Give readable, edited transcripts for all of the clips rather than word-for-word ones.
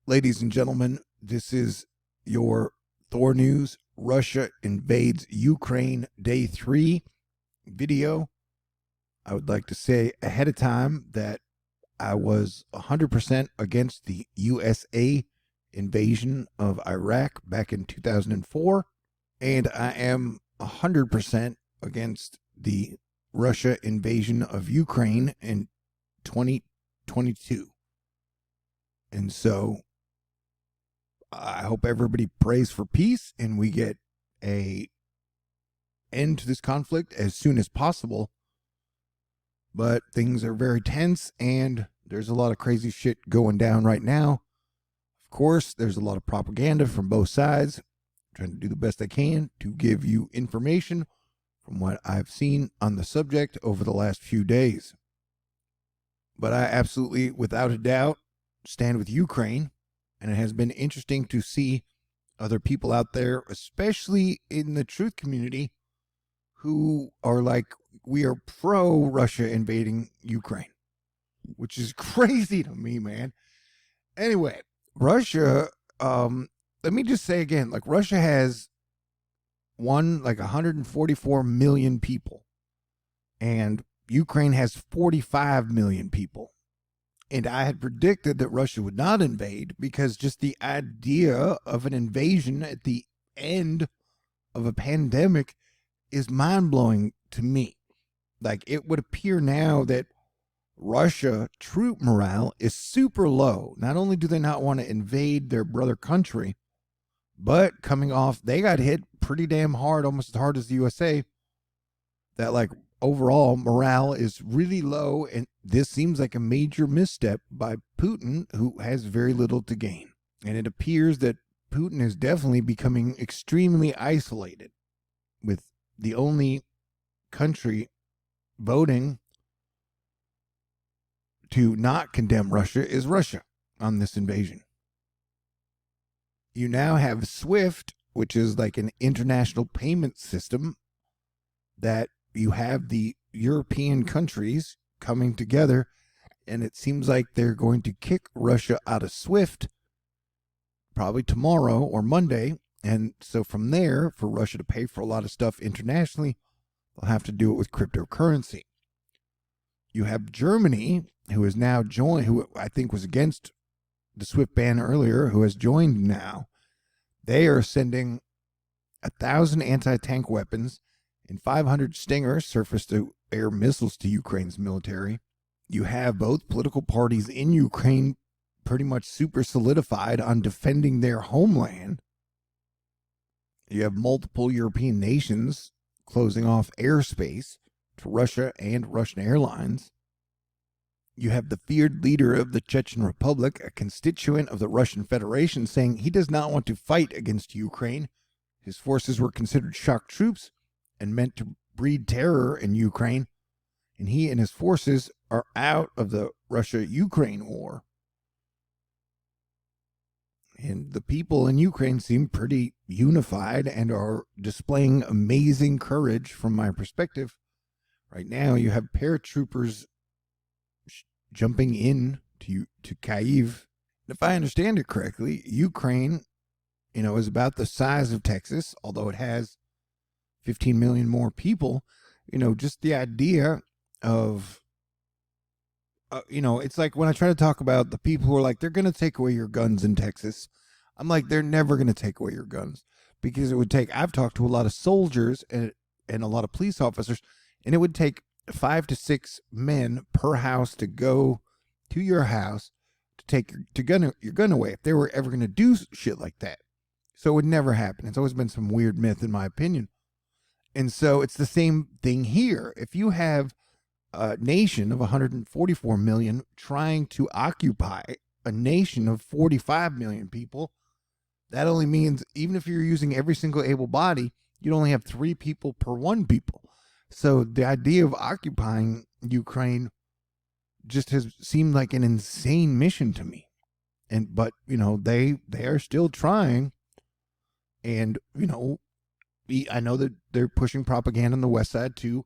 Ladies and gentlemen, this is your Thor News Russia invades Ukraine Day 3 video. I would like to say ahead of time that I was 100% against the USA invasion of Iraq back in 2004, and I am 100% against the Russia invasion of Ukraine in 2022. And so I hope everybody prays for peace and we get a end to this conflict as soon as possible. But things are very tense and there's a lot of crazy shit going down right now. Of course, there's a lot of propaganda from both sides. I'm trying to do the best I can to give you information from what I've seen on the subject over the last few days. But I absolutely, without a doubt, stand with Ukraine. And it has been interesting to see other people out there, especially in the truth community, who are like, we are pro-Russia invading Ukraine, which is crazy to me, man. Anyway, Russia, let me just say again, like Russia has 144 million people, and Ukraine has 45 million people. And I had predicted that Russia would not invade because just the idea of an invasion at the end of a pandemic is mind-blowing to me. Like, it would appear now that Russia troop morale is super low. Not only do they not want to invade their brother country, but coming off, they got hit pretty damn hard, almost as hard as the USA, that like overall morale is really low, and this seems like a major misstep by Putin, who has very little to gain. And it appears that Putin is definitely becoming extremely isolated, with the only country voting to not condemn Russia is Russia on this invasion. You now have SWIFT, which is like an international payment system that you have the European countries coming together, and it seems like they're going to kick Russia out of SWIFT probably tomorrow or Monday. And so from there, for Russia to pay for a lot of stuff internationally, they'll have to do it with cryptocurrency. You have Germany, who has now joined, who I think was against the SWIFT ban earlier, who has joined now. They are sending 1,000 anti-tank weapons and 500 Stinger surface-to-air missiles to Ukraine's military. You have both political parties in Ukraine pretty much super solidified on defending their homeland. You have multiple European nations closing off airspace to Russia and Russian airlines. You have the feared leader of the Chechen Republic, a constituent of the Russian Federation, saying he does not want to fight against Ukraine. His forces were considered shock troops and meant to breed terror in Ukraine, and he and his forces are out of the Russia-Ukraine war. And the people in Ukraine seem pretty unified and are displaying amazing courage from my perspective. Right now, you have paratroopers jumping in to Kyiv. If I understand it correctly, Ukraine, is about the size of Texas, although it has 15 million more people. Just the idea of, it's like when I try to talk about the people who are like, they're going to take away your guns in Texas. I'm like, they're never going to take away your guns, because it would take, I've talked to a lot of soldiers and a lot of police officers, and it would take 5 to 6 men per house to go to your house to take your gun away if they were ever going to do shit like that. So it would never happen. It's always been some weird myth, in my opinion. And so it's the same thing here. If you have a nation of 144 million trying to occupy a nation of 45 million people, that only means even if you're using every single able body, you'd only have 3 people per 1 people. So the idea of occupying Ukraine just has seemed like an insane mission to me. But they are still trying. And I know that they're pushing propaganda on the west side too,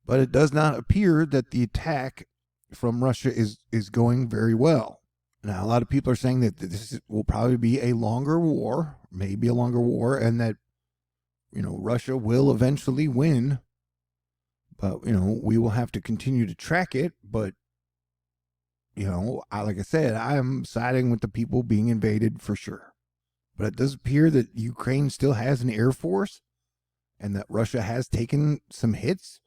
but it does not appear that the attack from Russia is going very well. Now, a lot of people are saying that this will probably be a longer war, maybe a longer war, and that, Russia will eventually win. But, we will have to continue to track it. But, like I said, I'm siding with the people being invaded for sure. But it does appear that Ukraine still has an air force and that Russia has taken some hits.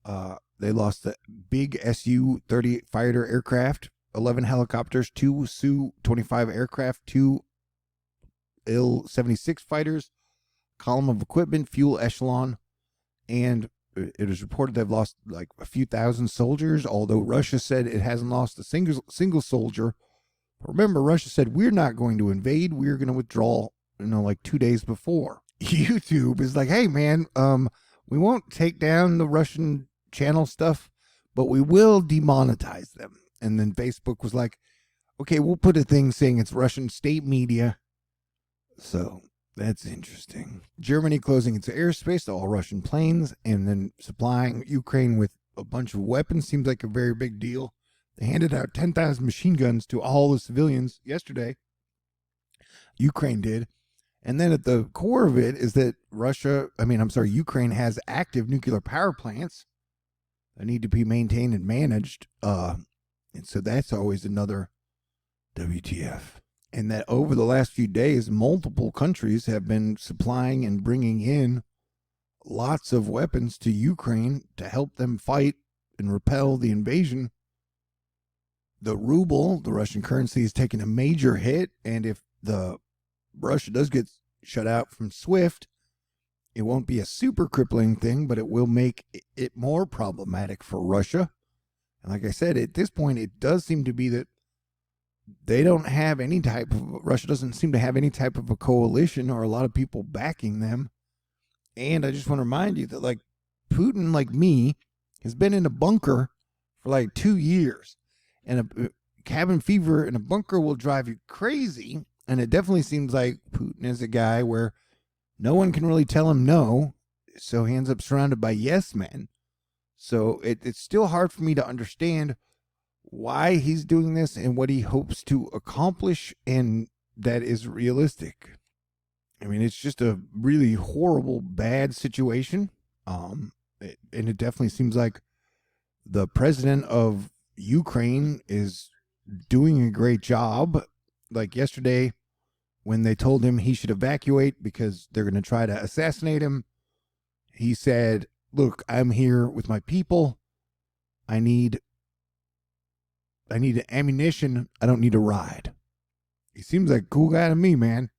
They lost the big Su-30 fighter aircraft, 11 helicopters, 2 Su-25 aircraft, 2 Il-76 fighters, column of equipment, fuel echelon, and it is reported they've lost like a few thousand soldiers, although Russia said it hasn't lost a single soldier. Remember, Russia said, we're not going to invade, we're going to withdraw, like 2 days before. YouTube is like, hey, man, we won't take down the Russian channel stuff, but we will demonetize them. And then Facebook was like, okay, we'll put a thing saying it's Russian state media. So that's interesting. Germany closing its airspace to all Russian planes and then supplying Ukraine with a bunch of weapons seems like a very big deal. They handed out 10,000 machine guns to all the civilians yesterday. Ukraine did. And then at the core of it is that Ukraine has active nuclear power plants that need to be maintained and managed. And so that's always another WTF. And that over the last few days, multiple countries have been supplying and bringing in lots of weapons to Ukraine to help them fight and repel the invasion. The ruble, the Russian currency, is taking a major hit. And if Russia does get shut out from SWIFT, it won't be a super crippling thing, but it will make it more problematic for Russia. And like I said, at this point, it does seem to be that Russia doesn't seem to have any type of a coalition or a lot of people backing them. And I just want to remind you that, like, Putin, like me, has been in a bunker for like 2 years. And a cabin fever in a bunker will drive you crazy. And it definitely seems like Putin is a guy where no one can really tell him no. So he ends up surrounded by yes men. So it's still hard for me to understand why he's doing this and what he hopes to accomplish, and that is realistic. I mean, it's just a really horrible, bad situation. And it definitely seems like the president of Ukraine is doing a great job. Like yesterday, when they told him he should evacuate because they're going to try to assassinate him, he said, look, I'm here with my people. I need ammunition. I don't need a ride. He seems like a cool guy to me, man.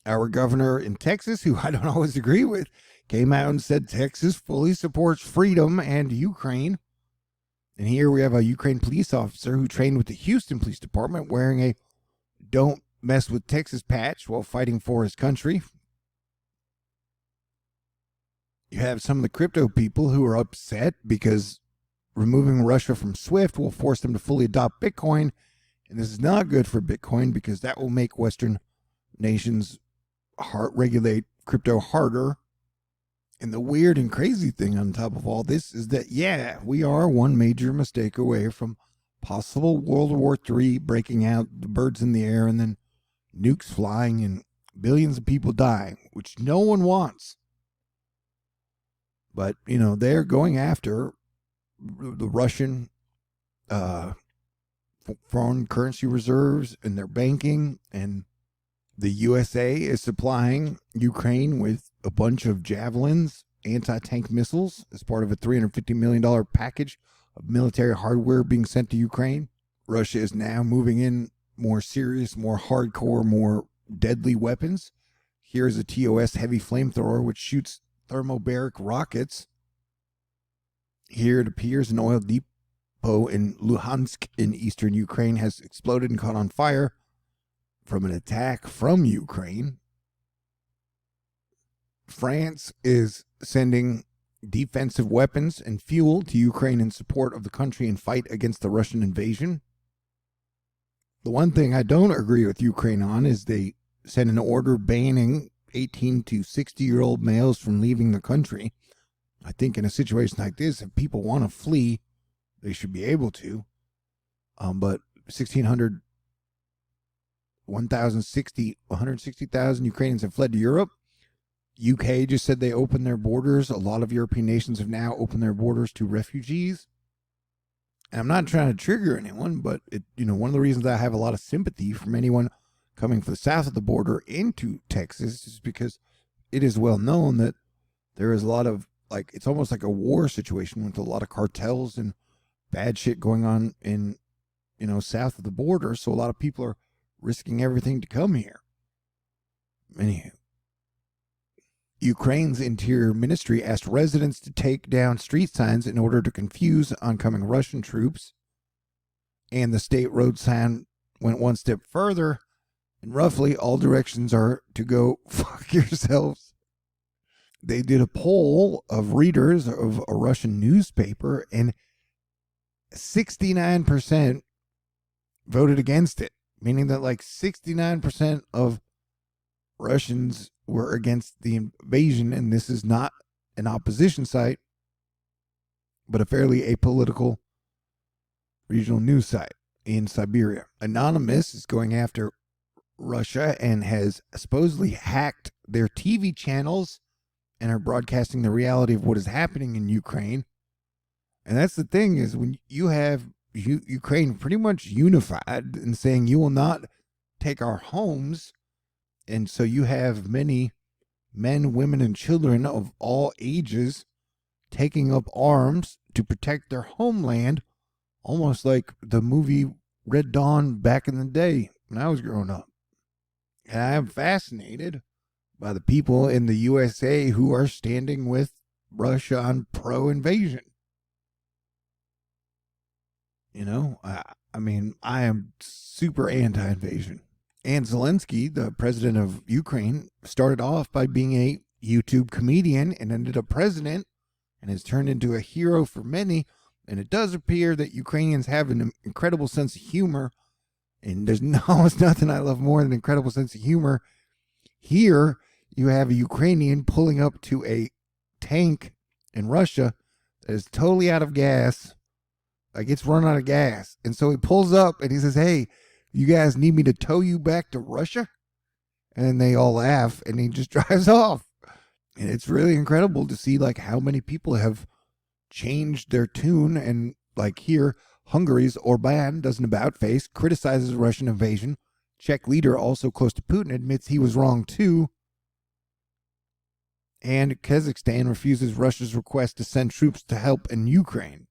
Our governor in Texas, who I don't always agree with, came out and said Texas fully supports freedom and Ukraine. And here we have a Ukraine police officer who trained with the Houston Police Department wearing a "Don't Mess with Texas" patch while fighting for his country. You have some of the crypto people who are upset because removing Russia from SWIFT will force them to fully adopt Bitcoin. And this is not good for Bitcoin because that will make Western nations regulate crypto harder. And the weird and crazy thing on top of all this is that, yeah, we are one major mistake away from possible World War III breaking out, the birds in the air, and then nukes flying and billions of people dying, which no one wants. But, they're going after the Russian foreign currency reserves and their banking, and the USA is supplying Ukraine with a bunch of Javelins, anti-tank missiles, as part of a $350 million package of military hardware being sent to Ukraine. Russia is now moving in more serious, more hardcore, more deadly weapons. Here's a TOS heavy flamethrower, which shoots thermobaric rockets. Here it appears an oil depot in Luhansk in eastern Ukraine has exploded and caught on fire from an attack from Ukraine. France is sending defensive weapons and fuel to Ukraine in support of the country and fight against the Russian invasion. The one thing I don't agree with Ukraine on is they sent an order banning 18 to 60-year-old males from leaving the country. I think in a situation like this, if people want to flee, they should be able to. But 1,600, 160,000 Ukrainians have fled to Europe. UK just said they opened their borders. A lot of European nations have now opened their borders to refugees. And I'm not trying to trigger anyone, but one of the reasons I have a lot of sympathy from anyone coming from the south of the border into Texas is because it is well known that there is a lot of, like, it's almost like a war situation with a lot of cartels and bad shit going on in, south of the border. So a lot of people are risking everything to come here. Anyhow, Ukraine's interior ministry asked residents to take down street signs in order to confuse oncoming Russian troops. And the state road sign went one step further, and roughly all directions are to go fuck yourselves. They did a poll of readers of a Russian newspaper, and 69% voted against it, meaning that like 69% of Russians were against the invasion, and this is not an opposition site, but a fairly apolitical regional news site in Siberia. Anonymous is going after Russia and has supposedly hacked their TV channels and are broadcasting the reality of what is happening in Ukraine. And that's the thing, is when you have Ukraine pretty much unified and saying you will not take our homes. And so you have many men, women, and children of all ages taking up arms to protect their homeland, almost like the movie Red Dawn back in the day when I was growing up. And I am fascinated by the people in the USA who are standing with Russia on pro-invasion. I mean, I am super anti-invasion. And Zelensky, the president of Ukraine, started off by being a YouTube comedian and ended up president and has turned into a hero for many. And it does appear that Ukrainians have an incredible sense of humor. And there's almost nothing I love more than an incredible sense of humor. Here, you have a Ukrainian pulling up to a tank in Russia that is totally out of gas. Like, it's run out of gas. And so he pulls up and he says, "Hey, you guys need me to tow you back to Russia?" And they all laugh, and he just drives off. And it's really incredible to see like how many people have changed their tune. And like here, Hungary's Orban does an about face, criticizes the Russian invasion. Czech leader, also close to Putin, admits he was wrong too. And Kazakhstan refuses Russia's request to send troops to help in Ukraine.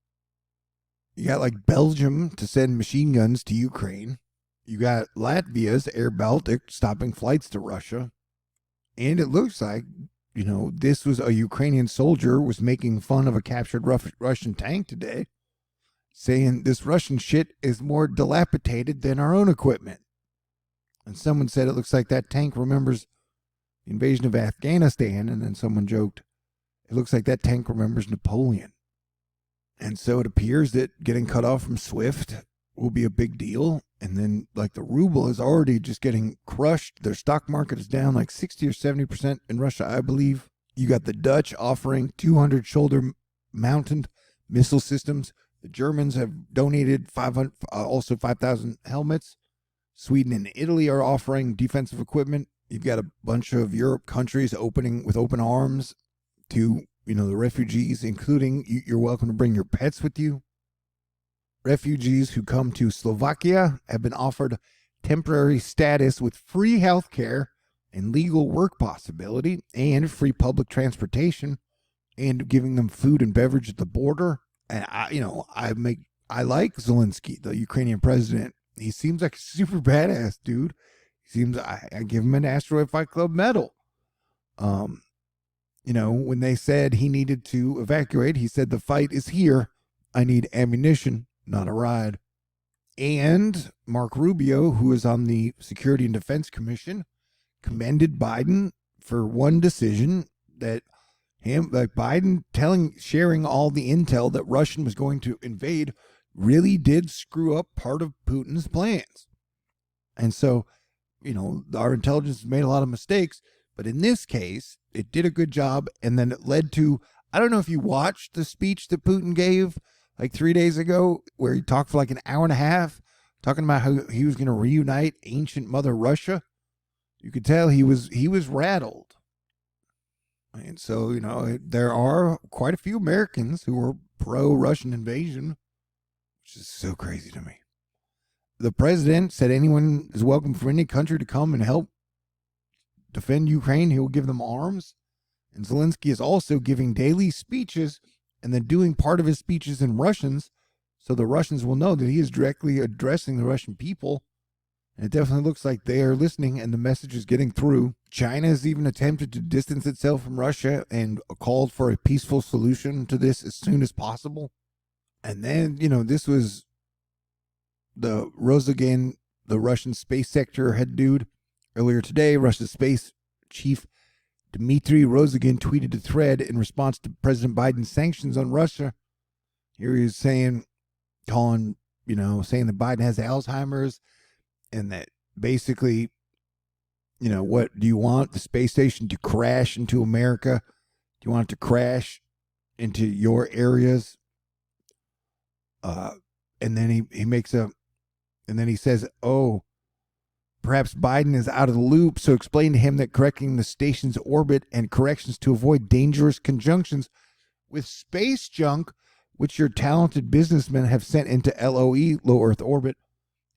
You got like Belgium to send machine guns to Ukraine. You got Latvia's Air Baltic stopping flights to Russia. And it looks like, this was a Ukrainian soldier was making fun of a captured Russian tank today, saying this Russian shit is more dilapidated than our own equipment. And someone said it looks like that tank remembers the invasion of Afghanistan. And then someone joked, it looks like that tank remembers Napoleon. And so it appears that getting cut off from SWIFT will be a big deal. And then like the ruble is already just getting crushed. Their stock market is down like 60 or 70% in Russia, I believe. You got the Dutch offering 200 shoulder-mounted missile systems. The Germans have donated 5,000 helmets. Sweden and Italy are offering defensive equipment. You've got a bunch of Europe countries opening with open arms to, the refugees, including you're welcome to bring your pets with you. Refugees who come to Slovakia have been offered temporary status with free health care and legal work possibility and free public transportation and giving them food and beverage at the border. And I like Zelensky, the Ukrainian president. He seems like a super badass dude. I give him an Asteroid Fight Club medal. When they said he needed to evacuate, he said, "The fight is here. I need ammunition, not a ride." And Mark Rubio, who is on the Security and Defense Commission, commended Biden for one decision that Biden sharing all the intel that Russia was going to invade really did screw up part of Putin's plans. And so, our intelligence made a lot of mistakes, but in this case, it did a good job. And then it led to, I don't know if you watched the speech that Putin gave like 3 days ago, where he talked for like an hour and a half talking about how he was going to reunite ancient Mother Russia. You could tell he was rattled. And so, there are quite a few Americans who are pro-Russian invasion, which is so crazy to me. The president said anyone is welcome from any country to come and help defend Ukraine. He will give them arms. And Zelensky is also giving daily speeches and then doing part of his speeches in Russians, so the Russians will know that he is directly addressing the Russian people. And it definitely looks like they are listening and the message is getting through. China has even attempted to distance itself from Russia and called for a peaceful solution to this as soon as possible. And then, this was the Rosagin, the Russian space sector head dude. Earlier today, Russia's space chief Dmitry Rosagin tweeted a thread in response to President Biden's sanctions on Russia. Here he is saying that Biden has Alzheimer's, and that basically, what do you want? The space station to crash into America? Do you want it to crash into your areas? And then he says, oh, perhaps Biden is out of the loop, so explain to him that correcting the station's orbit and corrections to avoid dangerous conjunctions with space junk, which your talented businessmen have sent into LOE, low Earth orbit,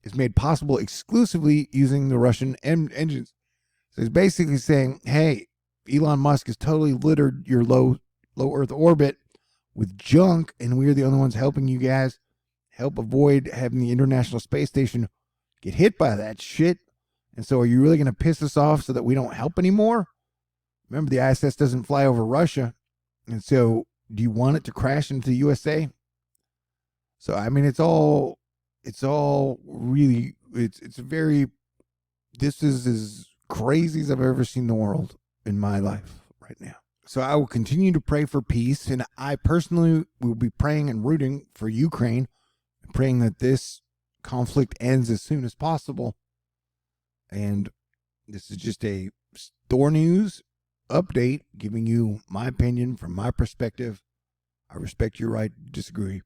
is made possible exclusively using the Russian engines. So he's basically saying, hey, Elon Musk has totally littered your low Earth orbit with junk, and we're the only ones helping you guys help avoid having the International Space Station get hit by that shit. And so are you really going to piss us off so that we don't help anymore? Remember, the ISS doesn't fly over Russia. And so do you want it to crash into the USA? So, I mean, it's all really, this is as crazy as I've ever seen the world in my life right now. So I will continue to pray for peace, and I personally will be praying and rooting for Ukraine, praying that this conflict ends as soon as possible. And this is just a Thor News update, giving you my opinion from my perspective. I respect your right to disagree.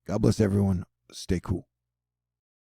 God bless everyone. Stay cool.